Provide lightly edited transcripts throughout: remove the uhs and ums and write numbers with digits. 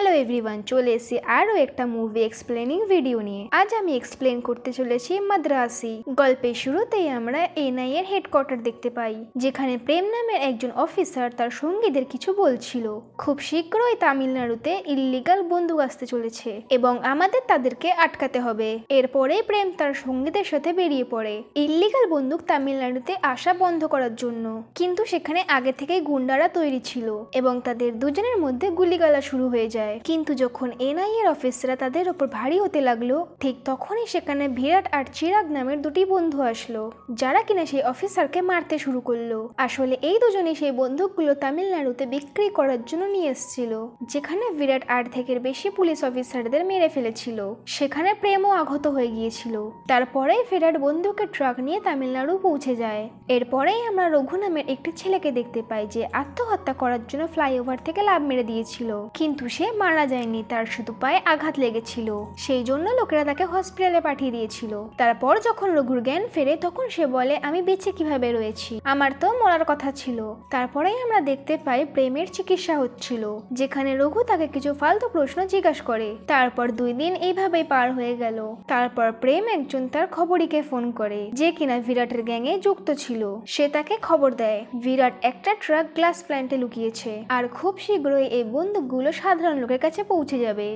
Hello everyone, চলে এসেছি আরও একটা মুভি এক্সপ্লেনিং ভিডিও নিয়ে। আজ আমি এক্সপ্লেন করতে চলেছি মাদ্রাসি। গল্পের শুরুতেই আমরা এনআই এর হেডকোয়ার্টার দেখতে পাই, যেখানে প্রেম নামের একজন অফিসার তার সঙ্গীদের কিছু বলছিল। খুব শীঘ্রই তামিলনাড়ুতে ইল্লিগাল বন্দুক আসতে চলেছে এবং আমাদের তাদেরকে আটকাতে হবে। এরপরেই প্রেম তার সঙ্গীদের সাথে বেরিয়ে পড়ে ইল্লিগাল বন্দুক তামিলনাড়ুতে আসা বন্ধ করার জন্য। কিন্তু সেখানে আগে থেকেই গুন্ডারা তৈরি ছিল এবং তাদের দুজনের মধ্যে গুলিগালা শুরু হয়ে যায়। কিন্তু যখন এনআই এর অফিসাররা তাদের উপর ভারী হতে লাগলো, ঠিক তখনই সেখানে বিরাট আর চিরাগ নামের দুটি বন্ধু আসলো, যারা কিনা সেই অফিসারকে মারতে শুরু করলো। আসলে এই দুজনেই সেই বন্দুকগুলো তামিলনাড়ুতে বিক্রি করার জন্য নিয়ে এসেছিল, যেখানে বিরাট অর্ধেকের বেশি পুলিশ অফিসারদের মেরে ফেলেছিল। সেখানে প্রেমও আহত হয়ে গিয়েছিল। তারপরেই বিরাট বন্দুকের ট্রাক নিয়ে তামিলনাড়ু পৌঁছে যায়। এরপরেই আমরা রঘু নামের একটি ছেলেকে দেখতে পাই, যে আত্মহত্যা করার জন্য ফ্লাইওভার থেকে লাফ মেরে দিয়েছিল, কিন্তু সে মারা যায়নি, তার শুধু পায়ে আঘাত লেগেছিল। সেই জন্য লোকেরা তাকে হসপিটালে পাঠিয়ে দিয়েছিল। তারপর যখন রঘুর জ্ঞান ফেরে, তখন সে বলে, আমি বেঁচে কিভাবে রয়েছি, আমার তো মরার কথা ছিল। তারপরেই আমরা দেখতে পাই প্রেমের চিকিৎসা হচ্ছিল, যেখানে রঘু তাকে কিছু ফালতু প্রশ্ন জিজ্ঞাসা করে। তারপর 2 দিন এইভাবেই পার হয়ে গেল। তারপর প্রেম একজন তার খবরীকে ফোন করে, যে কিনা বিরাটের গ্যাংয়ে যুক্ত ছিল। সে তাকে খবর দেয় বিরাট একটা ট্রাক গ্লাস প্ল্যান্টে লুকিয়েছে, আর খুব শীঘ্রই এই বন্দুকগুলো সাধারণ লোকের কাছে পৌঁছে যাবে,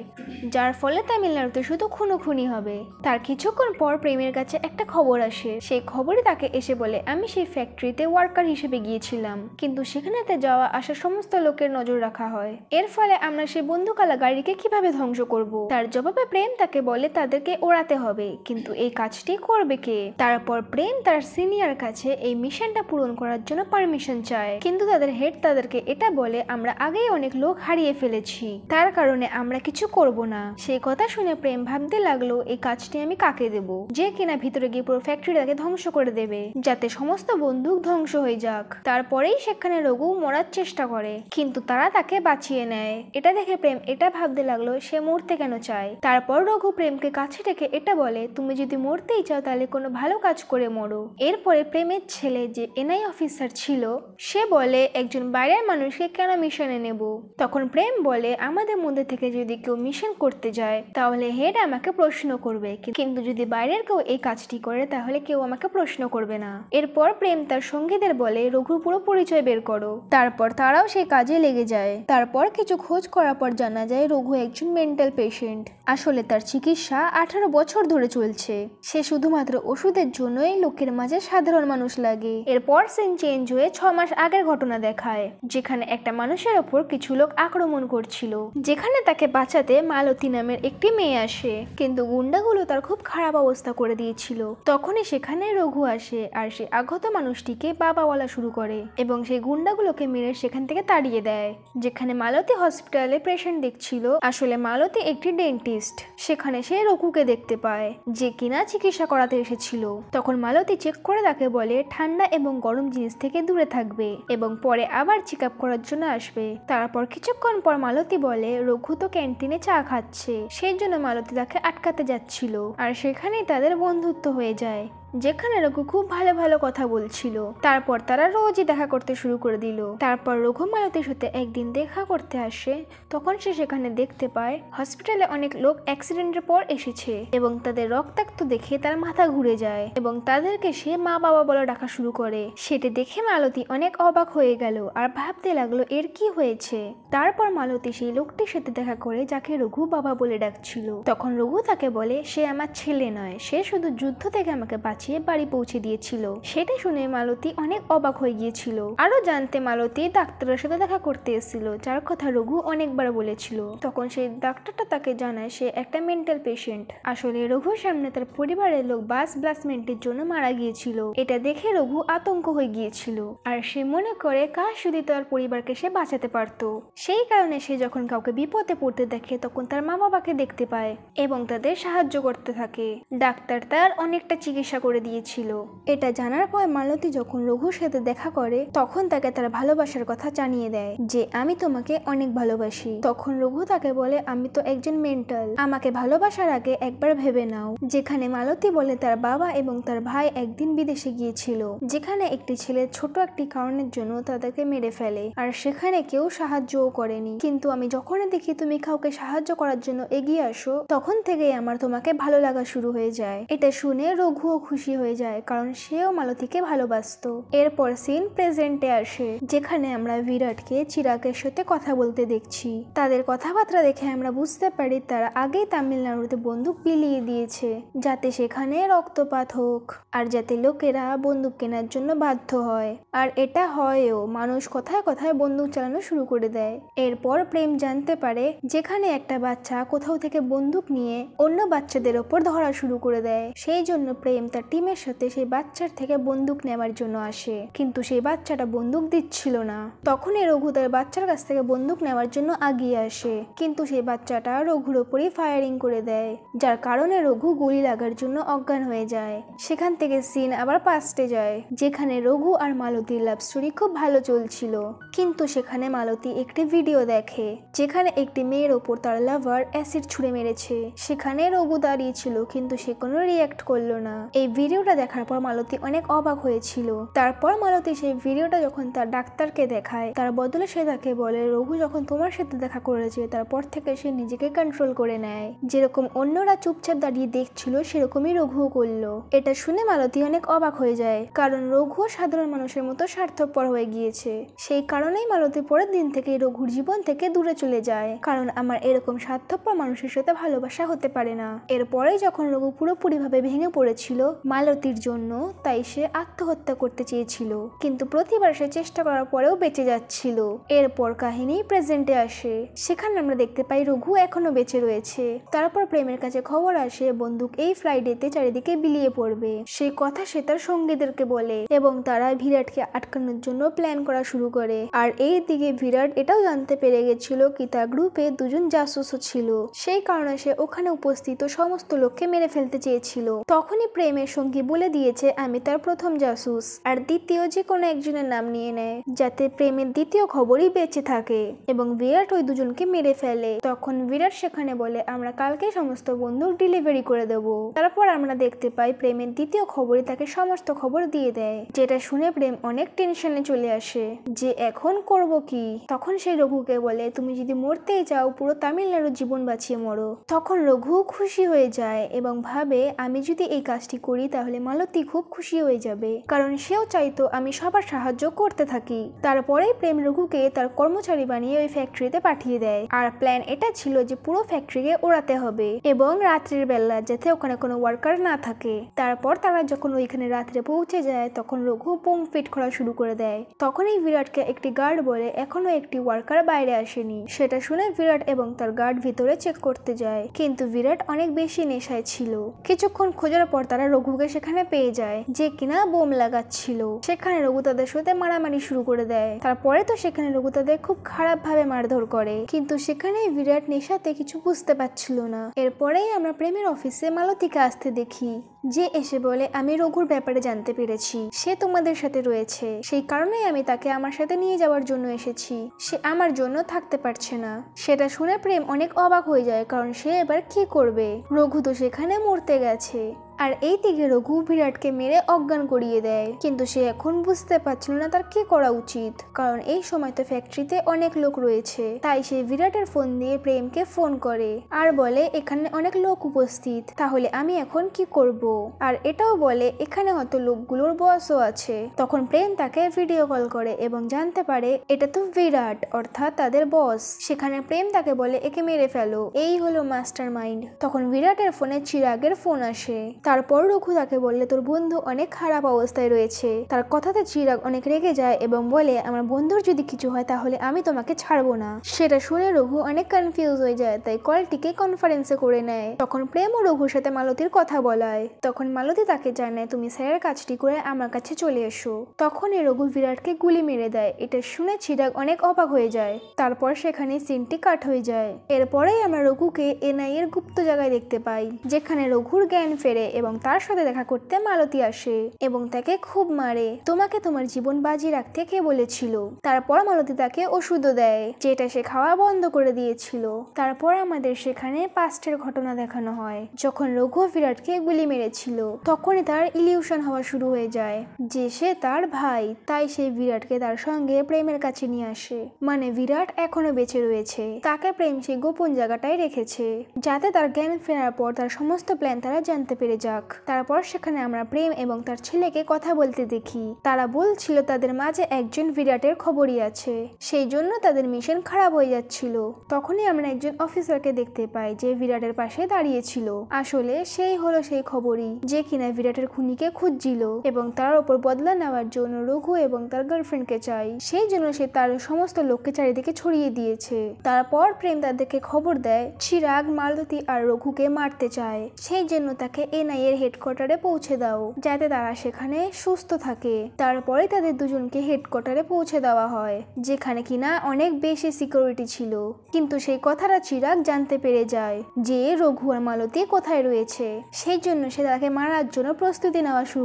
যার ফলে তামিলনাড়ুতে শুধু খুনোখুনি হবে। তার কিছুক্ষণ পর প্রেমের কাছে একটা খবর আসে। সেই খবরে তাকে এসে বলে, আমি সেই ফ্যাক্টরিতে ওয়ার্কার হিসেবে গিয়েছিলাম, কিন্তু সেখানেতে যাওয়া আসা সমস্ত লোকের নজর রাখা হয়। এর ফলে আমরা সেই বন্দুকালা গাড়িকে কিভাবে ধ্বংস করব? তার জবাবে প্রেম তাকে বলে তাদেরকে ওড়াতে হবে, কিন্তু এই কাজটি করবে কে? তারপর প্রেম তার সিনিয়র কাছে এই মিশনটা পূরণ করার জন্য পারমিশন চায়, কিন্তু তাদের হেড তাদেরকে এটা বলে, আমরা আগেই অনেক লোক হারিয়ে ফেলেছি, তার কারণে আমরা কিছু করব না। সেই কথা শুনে প্রেম ভাবতে লাগলো, এই কাজটি আমি কাকে দেব, যে কিনা ভিতরে গিয়ে পুরো ফ্যাক্টরিটাকে ধ্বংস করে দেবে, যাতে সমস্ত বন্দুক ধ্বংস হয়ে যাক। তারপরেই সেখানে রঘু মরার চেষ্টা করে, কিন্তু তারা তাকে বাঁচিয়ে নেয়। এটা দেখে প্রেম এটা ভাবতে লাগলো, সে মরতে কেন চায়। তারপর রঘু প্রেমকে কাছে রেখে এটা বলে, তুমি যদি মরতেই চাও তাহলে কোনো ভালো কাজ করে মরো। এরপরে প্রেমের ছেলে, যে এনআই অফিসার ছিল, সে বলে, একজন বাইরের মানুষকে কেন মিশনে নেব? তখন প্রেম বলে, আমাদের মধ্যে থেকে যদি কেউ মিশন করতে যায় তাহলে হেড আমাকে প্রশ্ন করবে, কিন্তু যদি বাইরের কেউ এই কাজটি করে তাহলে কেউ আমাকে প্রশ্ন করবে না। এরপর প্রেম তার সঙ্গীদের বলে, রঘুর পুরো পরিচয় বের করো। তারপর তারাও সেই কাজে লেগে যায়। তারপর কিছু খোঁজ করার পর জানা যায় রঘু একজন মেন্টাল পেশেন্ট। আসলে তার চিকিৎসা 18 বছর ধরে চলছে। সে শুধুমাত্র ওষুধের জন্যই লোকের মাঝে সাধারণ মানুষ লাগে। এরপর সিন চেঞ্জ হয়ে 6 মাস আগের ঘটনা দেখায়, যেখানে একটা মানুষের ওপর কিছু লোক আক্রমণ করছিল, যেখানে তাকে বাঁচাতে মালতী নামের একটি মেয়ে আসে, কিন্তু গুন্ডাগুলো তার খুব খারাপ অবস্থা করে দিয়েছিল। তখনই সেখানে রঘু আসে, আর সে আহত মানুষটিকে বাবা বলা শুরু করে এবং সেই গুন্ডাগুলোকে মেরে সেখান থেকে তাড়িয়ে দেয়। যেখানে মালতী হসপিটালে পেশেন্ট দেখছিল, আসলে মালতী একটি ডেন্টিস্ট। সেখানে সে রঘুকে দেখতে পায়, যে কিনা চিকিৎসা করাতে এসেছিল। তখন মালতী চেক করে তাকে বলে, ঠান্ডা এবং গরম জিনিস থেকে দূরে থাকবে এবং পরে আবার চেক আপ করার জন্য আসবে। তারপর কিছুক্ষণ পর মালতী বলে, রঘু তো ক্যান্টিনে চা খাচ্ছে, সেই জন্য মালতী তাকে আটকাতে যাচ্ছিল, আর সেখানেই তাদের বন্ধুত্ব হয়ে যায়, যেখানে রঘু খুব ভালো ভালো কথা বলছিল। তারপর তারা রোজই দেখা করতে শুরু করে দিল। তারপর রঘু মালতীর সাথে একদিন দেখা করতে আসে, তখন সে সেখানে দেখতে পায় হসপিটালে অনেক লোক অ্যাক্সিডেন্টের পর এসেছে এবং তাদের রক্তাক্ত দেখে তার মাথা ঘুরে যায় এবং তাদেরকে সে মা বাবা বলে ডাকা শুরু করে। সেটা দেখে মালতী অনেক অবাক হয়ে গেল আর ভাবতে লাগলো এর কি হয়েছে। তারপর মালতী সেই লোকটির সাথে দেখা করে, যাকে রঘু বাবা বলে ডাকছিল। তখন রঘু তাকে বলে, সে আমার ছেলে নয়, সে শুধু যুদ্ধ থেকে আমাকে বাঁচিয়ে বাড়ি পৌঁছে দিয়েছিল। সেটা শুনে মালতী অনেক অবাক হয়ে গিয়েছিল। আরো জানতে মালতী ডাক্তারের সাথে দেখা করতে এসেছিল, যার কথা রঘু অনেকবার বলেছিল। তখন সেই ডাক্তারটা তাকে জানায় সে একটা মেন্টাল পেশেন্ট। আসলে রঘুর সামনে তার পরিবারের লোক বাস ব্লাস্টমেন্টের জন্য মারা গিয়েছিল। এটা দেখে রঘু আতঙ্ক হয়ে গিয়েছিল, আর সে মনে করে কাশ যদি তার পরিবারকে সে বাঁচাতে পারত। সেই কারণে সে যখন কাউকে বিপদে পড়তে দেখে, তখন তার মা বাবাকে দেখতে পায় এবং তাদের সাহায্য করতে থাকে। ডাক্তার তার অনেকটা চিকিৎসা করে করে দিয়েছিল। এটা জানার পর মালতী যখন রঘুর সাথে দেখা করে তখন তাকে তার ভালোবাসার কথা জানিয়ে দেয় যে আমি তোমাকে অনেক ভালোবাসি। তখন রঘু তাকে বলে আমি তো একজন মেন্টাল, আমাকে ভালোবাসার আগে একবার ভেবে নাও। যেখানে মালতী বলে তার বাবা এবং তার ভাই একদিন বিদেশে গিয়েছিল, যেখানে একটি ছেলে ছোট একটি কারণের জন্য তাদেরকে মেরে ফেলে, আর সেখানে কেউ সাহায্যও করেনি। কিন্তু আমি যখনই দেখি তুমি কাউকে সাহায্য করার জন্য এগিয়ে আসো তখন থেকেই আমার তোমাকে ভালো লাগা শুরু হয়ে যায়। এটা শুনে রঘুও খুশি হয়ে যায় কারণ সেও মালতীকে ভালোবাসতো। এরপর সিন প্রেজেন্টে আসে যেখানে আমরা বিরাটকে চিরাগের সাথে কথা বলতে দেখছি। তাদের কথাবার্তা দেখে আমরা বুঝতে পারি তারা আগেই তামিলনাড়ুতে বন্দুক বিলিয়ে দিয়েছে যাতে সেখানে রক্তপাত হোক আর যাতে লোকেরা বন্দুক কেনার জন্য বাধ্য হয়। আর এটা হয়ও, মানুষ কথায় কথায় বন্দুক চালানো শুরু করে দেয়। এরপর প্রেম জানতে পারে যেখানে একটা বাচ্চা কোথাও থেকে বন্দুক নিয়ে অন্য বাচ্চাদের ওপর ধরা শুরু করে দেয়। সেই জন্য প্রেম তার টিমের সাথে সেই বাচ্চার থেকে বন্দুক নেওয়ার জন্য আসে, কিন্তু সেই বাচ্চাটা বন্দুক দিচ্ছিল না। তখনই রঘু তার বাচ্চার কাছ থেকে বন্দুক নেওয়ার জন্য আগিয়ে আসে, কিন্তু সেই বাচ্চাটা রঘুর ওপরই ফায়ারিং করে দেয়, যার কারণে রঘু গুলি লাগার জন্য অজ্ঞান হয়ে যায়। সেখান থেকে সিন আবার পাস্টে যায় যেখানে রঘু আর মালতীর লাভ স্টোরি খুব ভালো চলছিল, কিন্তু সেখানে মালতী একটি ভিডিও দেখে যেখানে একটি মেয়ের ওপর তার লাভার অ্যাসিড ছুঁড়ে মেরেছে। সেখানে রঘু দাঁড়িয়েছিল কিন্তু সে কোনো রিয়াক্ট করলো না। এই ভিডিওটা দেখার পর মালতী অনেক অবাক হয়েছিল। তারপর মালতী সেই ভিডিওটা যখন তার ডাক্তারকে দেখায় তার বদলে সে তাকে বলে রঘু যখন তোমার সাথে দেখা করেছে তারপর থেকে সে নিজেকে কন্ট্রোল করে নেয়। যেরকম অন্যরা চুপচাপ দাঁড়িয়ে দেখছিল সেরকমই রঘুও করলো। এটা শুনে মালতী অনেক অবাক হয়ে যায় কারণ রঘুও সাধারণ মানুষের মতো স্বার্থপর হয়ে গিয়েছে। সেই কারণেই মালতী পরের দিন থেকে রঘুর জীবন থেকে দূরে চলে যায়, কারণ আমার এরকম স্বার্থপর মানুষের সাথে ভালোবাসা হতে পারে না। এরপরে যখন রঘু পুরোপুরি ভাবে ভেঙে পড়েছিল মালতীর জন্য, তাই সে আত্মহত্যা করতে চেয়েছিল, কিন্তু প্রতিবার সে চেষ্টা করার পরেও বেঁচে যাচ্ছিল। এরপর কাহিনী প্রেজেন্টে আসে, সেখানে আমরা দেখতে পাই রঘু এখনো বেঁচে রয়েছে। তারপর প্রেমের কাছে খবর আসে বন্দুক এই ফ্রাইডেতে চারিদিকে বিলিয়ে পড়বে। সেই কথা সে তার সঙ্গীদেরকে বলে এবং তারা বিরাটকে আটকানোর জন্য প্ল্যান করা শুরু করে। আর এই দিকে বিরাট এটাও জানতে পেরে গেছিল কি তার গ্রুপে দুজন জাসুসও ছিল, সেই কারণে সে ওখানে উপস্থিত সমস্ত লোককে মেরে ফেলতে চেয়েছিল। তখনই প্রেমের সঙ্গী বলে দিয়েছে আমি তার প্রথম জাসুস, আর দ্বিতীয় যে কোনো একজনের নাম নিয়ে নেয় যাতে প্রেমের দ্বিতীয় খবরই বেঁচে থাকে, এবং বিরাট ওই দুজনকে মেরে ফেলে। তখন বিরাট সেখানে বলে আমরা কালকে সমস্ত বন্দুক ডেলিভারি করে দেব। তারপর আমরা দেখতে পাই প্রেমের দ্বিতীয় খবরই তাকে সমস্ত খবর দিয়ে দেয়, যেটা শুনে প্রেম অনেক টেনশনে চলে আসে যে এখন করব কি। তখন সে রঘুকে বলে তুমি যদি মরতেই চাও পুরো তামিলনাড়ুর জীবন বাঁচিয়ে মরো। তখন রঘু খুশি হয়ে যায় এবং ভাবে আমি যদি এই কাজটি করি তাহলে মালতী খুব খুশি হয়ে যাবে, কারণ সেও চাইতো আমি সবার সাহায্য করতে থাকি। তারপরেই প্রেম রঘুকে তার কর্মচারী বানিয়ে ওই ফ্যাক্টরিতে পাঠিয়ে দেয়। আর প্ল্যান এটা ছিল যে পুরো ফ্যাক্টরিকে ওড়াতে হবে এবং রাত্রির বেলা যাতে ওখানে কোনো ওয়ার্কার না থাকে। তারপর তারা যখন ওইখানে রাত্রে পৌঁছে যায় তখন রঘু বোম ফিট করা শুরু করে দেয়। তখনই বিরাটকে একটি গার্ড বলে এখনো একটি ওয়ার্কার বাইরে আসেনি। সেটা শুনে বিরাট এবং তার গার্ড ভিতরে চেক করতে যায়, কিন্তু বিরাট অনেক বেশি নেশায় ছিল। কিছুক্ষণ খোঁজার পর তারা রঘুকে সেখানে পেয়ে যায় যে কিনা বোম লাগাচ্ছিল। সেখানে রঘু তাদের সাথে মারামারি শুরু করে দেয়। তারপরে তো সেখানে রঘু তাদের খুব খারাপ ভাবে মারধর করে, কিন্তু সেখানে বিরাট নেশাতে কিছু বুঝতে পারছিল না। এরপরেই আমরা প্রেমের অফিসে মালতীকে আসতে দেখি, যে এসে বলে আমি রঘুর ব্যাপারে জানতে পেরেছি, সে তোমাদের সাথে রয়েছে, সেই কারণেই আমি তাকে আমার সাথে নিয়ে যাওয়ার জন্য এসেছি, সে আমার জন্য থাকতে পারছে না। সেটা শুনে প্রেম অনেক অবাক হয়ে যায় কারণ সে এবার কি করবে, রঘু তো সেখানে মরতে গেছে। আর এই দিকে রঘু বিরাটকে মেরে অজ্ঞান করিয়ে দেয়, কিন্তু সে এখন বুঝতে পারছিল না তার কি করা উচিত, কারণ এই সময় তো ফ্যাক্টরিতে অনেক লোক রয়েছে। তাই সে বিরাটের ফোন দিয়ে প্রেমকে ফোন করে আর বলে এখানে অনেক লোক উপস্থিত, তাহলে আমি এখন কি করব। আর এটাও বলে এখানে হয়তো লোকগুলোর বসও আছে। তখন প্রেম তাকে ভিডিও কল করে এবং জানতে পারে এটা তো বিরাট অর্থাৎ তাদের বস। সেখানে প্রেম তাকে বলে একে মেরে ফেলো, এই হলো মাস্টার মাইন্ড। তখন বিরাটের ফোনে চিরাগের ফোন আসে। তারপর রঘু তাকে বললে তোর বন্ধু অনেক খারাপ অবস্থায় রয়েছে। তার কথাতে চিরাগ অনেক রেগে যায় এবং বলে আমার বন্ধুর যদি কিছু হয় তাহলে আমি তোমাকে ছাড়বো না। সেটা শুনে রঘু অনেক কনফিউজ হয়ে যায়, তাই কলটিকে কনফারেন্সে করে নেয়। তখন প্রেম ও রঘুর সাথে মালতীর কথা বলায়। তখন মালতী তাকে জানায় তুমি স্যারের কাজটি করে আমার কাছে চলে এসো। তখনই রঘু বিরাটকে গুলি মেরে দেয়। এটা শুনে চিরাগ অনেক অবাক হয়ে যায়। তারপর সেখানে সিনটি কাট হয়ে যায়। এরপরেই আমরা রঘুকে এনআই এর গুপ্ত জায়গায় দেখতে পাই, যেখানে রঘুর জ্ঞান ফেরে এবং তার সাথে দেখা করতে মালতী আসে এবং তাকে খুব মারে। তোমাকে তোমার জীবন বাজি রাখতে কে বলেছিল? তারপর মালতী তাকে ওষুধও দেয় যেটা সে খাওয়া বন্ধ করে দিয়েছিল। তারপর আমাদের সেখানে পাস্টের ঘটনা দেখানো হয়। যখন রঘু বিরাটকে গুলি মেরেছিল তখনই তার ইলিউশন হওয়া শুরু হয়ে যায় যে সে তার ভাই, তাই সে বিরাটকে তার সঙ্গে প্রেমের কাছে নিয়ে আসে। মানে বিরাট এখনো বেঁচে রয়েছে, তাকে প্রেম সে গোপন জায়গাটায় রেখেছে যাতে তার জ্ঞান ফেরার পর তার সমস্ত প্ল্যান তারা জানতে পেরে যাক। তারপর সেখানে আমরা প্রেম এবং তার ছেলেকে কথা বলতে দেখি। তারা বলছিল তাদের মাঝে একজন বিরাটের খবরই আছে, সেই জন্য তাদের মিশন খারাপ হয়ে যাচ্ছিল। তখনই আমরা একজন অফিসারকে দেখতে পাই যে বিরাটের পাশে দাঁড়িয়েছিল। আসলে সেই হলো সেই খবরই যে কিনা বিরাটের খুনিকে খুঁজছিল এবং তার উপর বদলা নেওয়ার জন্য রঘু এবং তার গার্লফ্রেন্ডকে চাই, সেই জন্য সে তার সমস্ত লোককে চারিদিকে ছড়িয়ে দিয়েছে। তারপর প্রেম তাদেরকে খবর দেয় চিরাগ মালতী আর রঘুকে মারতে চায়, সেই জন্য তাকে এনআইএ এর হেডকোয়ার্টারে পৌঁছে দাও যাতে তারা সেখানে সুস্থ থাকে। তারপরে তাদের দুজনকে হেডকোয়ার্টারে পৌঁছে দেওয়া হয় যেখানে কিনা অনেক বেশি সিকিউরিটি ছিল। কিন্তু সেই কথাটা চিরাগ জানতে পেরে যায় যে রঘু আর মালতী কোথায় রয়েছে, সেই জন্য সে তাকে মারার জন্য প্রস্তুতি নেওয়া শুরু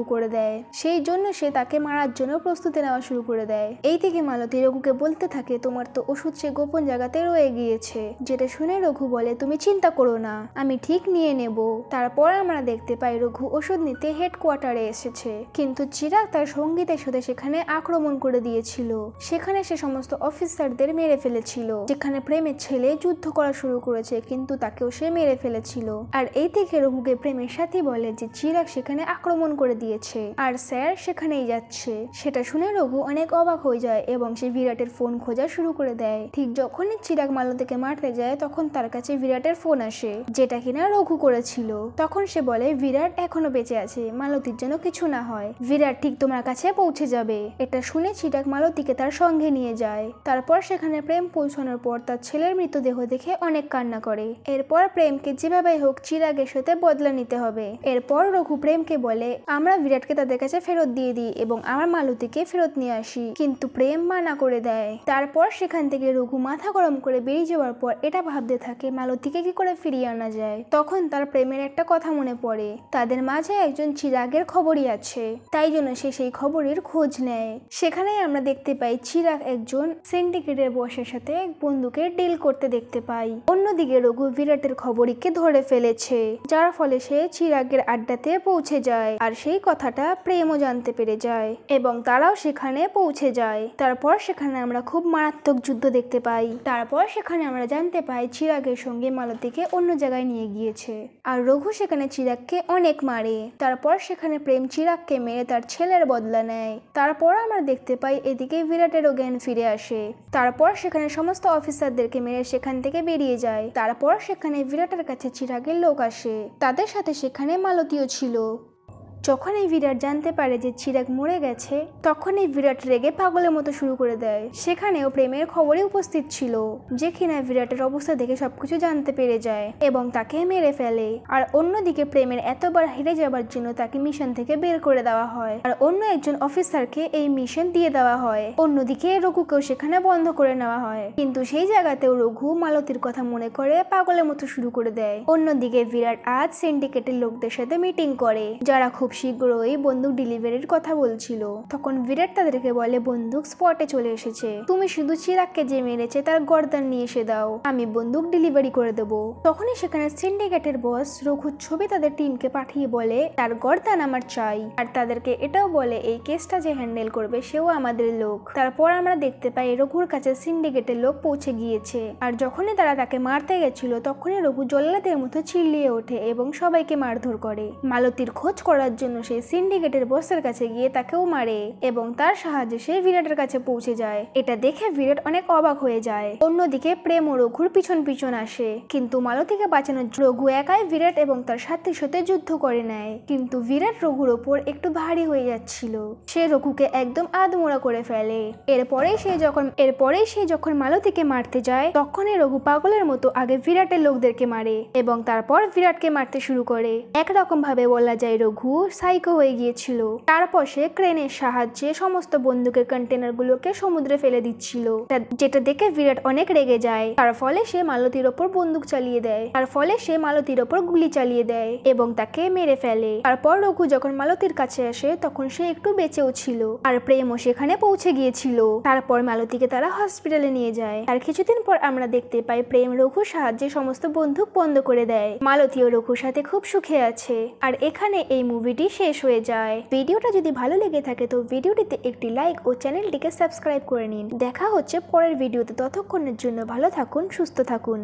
করে দেয়। এই থেকে মালতী রঘুকে বলতে থাকে তোমার তো ওষুধ সে গোপন জায়গাতে রয়ে গিয়েছে, যেটা শুনে রঘু বলে তুমি চিন্তা করো না, আমি ঠিক নিয়ে নেব। তারপর আমরা দেখতে পাই রঘু ওষুধ নিতে হেডকোয়ার্টারে এসেছে, কিন্তু চিরাগ তার সঙ্গীতের সাথে সেখানে আক্রমণ করে দিয়েছিল। সেখানে সে সমস্ত অফিসারদের মেরে ফেলেছিল। যেখানে প্রেমের ছেলে যুদ্ধ করা শুরু করেছে কিন্তু তাকেও সে মেরে ফেলেছিল। আর এই থেকে রঘুকে প্রেমের সাথে বলে যে চিরাগ সেখানে আক্রমণ করে দিয়েছে আর স্যার সেখানেই যাচ্ছে। সেটা শুনে রঘু অনেক অবাক হয়ে যায় এবং সে বিরাটের ফোন খোঁজা শুরু করে দেয়। ঠিক যখনই চিরাগ মালতীকে মারতে যায় তখন তার কাছে বিরাটের ফোন আসে যেটা কিনা রঘু করেছিল। তখন সে বলে বিরাট এখনো বেঁচে আছে, মালতীর জন্য কিছু না হয়, বিরাট ঠিক তোমার কাছে পৌঁছে যাবে। এটা শুনে চিরাগ মালতীকে তার সঙ্গে নিয়ে যায়। তারপর সেখানে প্রেম পৌঁছানোর পর তার ছেলের মৃতদেহ দেখে অনেক কান্না করে। এরপর প্রেমকে যেভাবে হোক চিরাগের সাথে বদলা নিতে হবে। এরপর রঘু প্রেমকে বলে আমরা বিরাটকে তাদের কাছে ফেরত দিয়ে দিই এবং আমার মালতীকে ফেরত নিয়ে আসি, কিন্তু প্রেম মানা করে দেয়। তারপর সেখান থেকে রঘু মাথা গরম করে বেরিয়ে যাওয়ার পর এটা ভাবতে থাকে মালতীকে কি করে ফিরিয়ে আনা যায়। তখন তার প্রেমের একটা কথা মনে পড়ে, তাদের মাঝে একজন চিরাগের খবরই আছে, তাই জন্য সে সেই খবরের খোঁজ নেয়। সেখানে আমরা দেখতে পাই চিরাগ একজন সিন্ডিকেটের বসের সাথে বন্দুকের ডিল করতে দেখতে পাই। অন্যদিকে রঘু বিরাটের খবরকে ধরে ফেলেছে, যার ফলে সে চিরাগের আড্ডাতে পৌঁছে যায় আর সেই কথাটা প্রেমও জানতে পেরে যায় এবং তারাও সেখানে পৌঁছে যায়। তারপর সেখানে আমরা খুব মারাত্মক যুদ্ধ দেখতে পাই। তারপর সেখানে আমরা জানতে পাই চিরাগের সঙ্গে মালতীকে অন্য জায়গায় নিয়ে গিয়েছে আর রঘু সেখানে চিরাগকে অনেক মারে। তারপর সেখানে প্রেম চিরাগকে মেরে তার ছেলের বদলা নেয়। তারপর আমরা দেখতে পাই এদিকে বিরাটেরও জ্ঞান ফিরে আসে। তারপর সেখানে সমস্ত অফিসারদেরকে মেরে সেখান থেকে বেরিয়ে যায়। তারপর সেখানে বিরাটের কাছে চিরাগের লোক আসে, তাদের সাথে সেখানে মালতীও ছিল। যখন এই বিরাট জানতে পারে যে চিরাগ মরে গেছে তখন এই বিরাট রেগে পাগলের মতো শুরু করে দেয়। সেখানেও প্রেমের খবরে উপস্থিত ছিল যে কিনা বিরাটের অবস্থা দেখে সবকিছু জানতে পেরে যায় এবং তাকে মেরে ফেলে। আর অন্যদিকে প্রেমের এতবার হেরে যাবার জন্য তাকে মিশন থেকে বের করে দেওয়া হয় আর অন্য একজন অফিসারকে এই মিশন দিয়ে দেওয়া হয়। অন্যদিকে রঘুকেও সেখানে বন্ধ করে নেওয়া হয়, কিন্তু সেই জায়গাতেও রঘু মালতীর কথা মনে করে পাগলের মতো শুরু করে দেয়। অন্যদিকে বিরাট আজ সিন্ডিকেটের লোকদের সাথে মিটিং করে যারা খুব শীঘ্রই বন্দুক ডেলিভারির কথা বলছিল। তখন বিরাট তাদেরকে বলে বন্দুক স্পটে চলে এসেছে, তুমি শুধু চিরাগকে যে মেরেছে তার গর্দান নিয়ে এসে দাও, আমি বন্দুক ডেলিভারি করে দেবো। তখনই সেখানে সিন্ডিকেটের বস রঘুর ছবি তাদের টিমকে পাঠিয়ে বলে তার গর্দান আমার চাই, আর তাদেরকে এটাও বলে এই কেসটা যে হ্যান্ডেল করবে সেও আমাদের লোক। তারপর আমরা দেখতে পাই রঘুর কাছে সিন্ডিকেটের লোক পৌঁছে গিয়েছে আর যখনই তারা তাকে মারতে গেছিল তখনই রঘু জল্লাদের মতো চিল্লিয়ে ওঠে এবং সবাইকে মারধর করে। মালতীর খোঁজ করার জন্য সে সিন্ডিকেটের বসের কাছে গিয়ে তাকেও মারে এবং তার সাহায্যে সে বিরাটের কাছে পৌঁছে যায়। এটা দেখে বিরাট অনেক অবাক হয়ে যায়। অন্যদিকে প্রেম ও রঘুর পিছন পিছন আসে, কিন্তু মালতীকে বাঁচানোর রঘু একাই বিরাট এবং তার সাথীর সাথে যুদ্ধ করে নেয়। কিন্তু বিরাট রঘুর ওপর একটু ভারী হয়ে যাচ্ছিল, সে রঘুকে একদম আধমোড়া করে ফেলে। এরপরেই সে যখন মালতীকে মারতে যায় তখনই রঘু পাগলের মতো আগে বিরাটের লোকদেরকে মারে এবং তারপর বিরাটকে মারতে শুরু করে। একরকম ভাবে বলা যায় রঘু সাইকো হয়ে গিয়েছিল। তারপর সে ক্রেনের সাহায্যে সমস্ত বন্দুকের কন্টেনার গুলোকে সমুদ্রে ফেলে দিচ্ছিল, যেটা দেখে বিরাট অনেক রেগে যায়। তার ফলে সে মালতীর ওপর বন্দুক চালিয়ে দেয়। তার ফলে সে মালতীর ওপর গুলি চালিয়ে দেয় এবং তাকে মেরে ফেলে। তারপর রঘু যখন মালতীর কাছে আসে তখন সে একটু বেঁচেও ছিল, আর প্রেমও সেখানে পৌঁছে গিয়েছিল। তারপর মালতীকে তারা হসপিটালে নিয়ে যায়। আর কিছুদিন পর আমরা দেখতে পাই প্রেম রঘুর সাহায্যে সমস্ত বন্দুক বন্ধ করে দেয়। মালতী ও রঘুর সাথে খুব সুখে আছে। আর এখানে এই মুভিটি শেষ হয়ে যায়। ভিডিওটা যদি ভালো লেগে থাকে তো ভিডিওটিতে একটি লাইক ও চ্যানেলটিকে সাবস্ক্রাইব করে নিন। দেখা হচ্ছে পরের ভিডিওতে, ততক্ষণের জন্য ভালো থাকুন, সুস্থ থাকুন।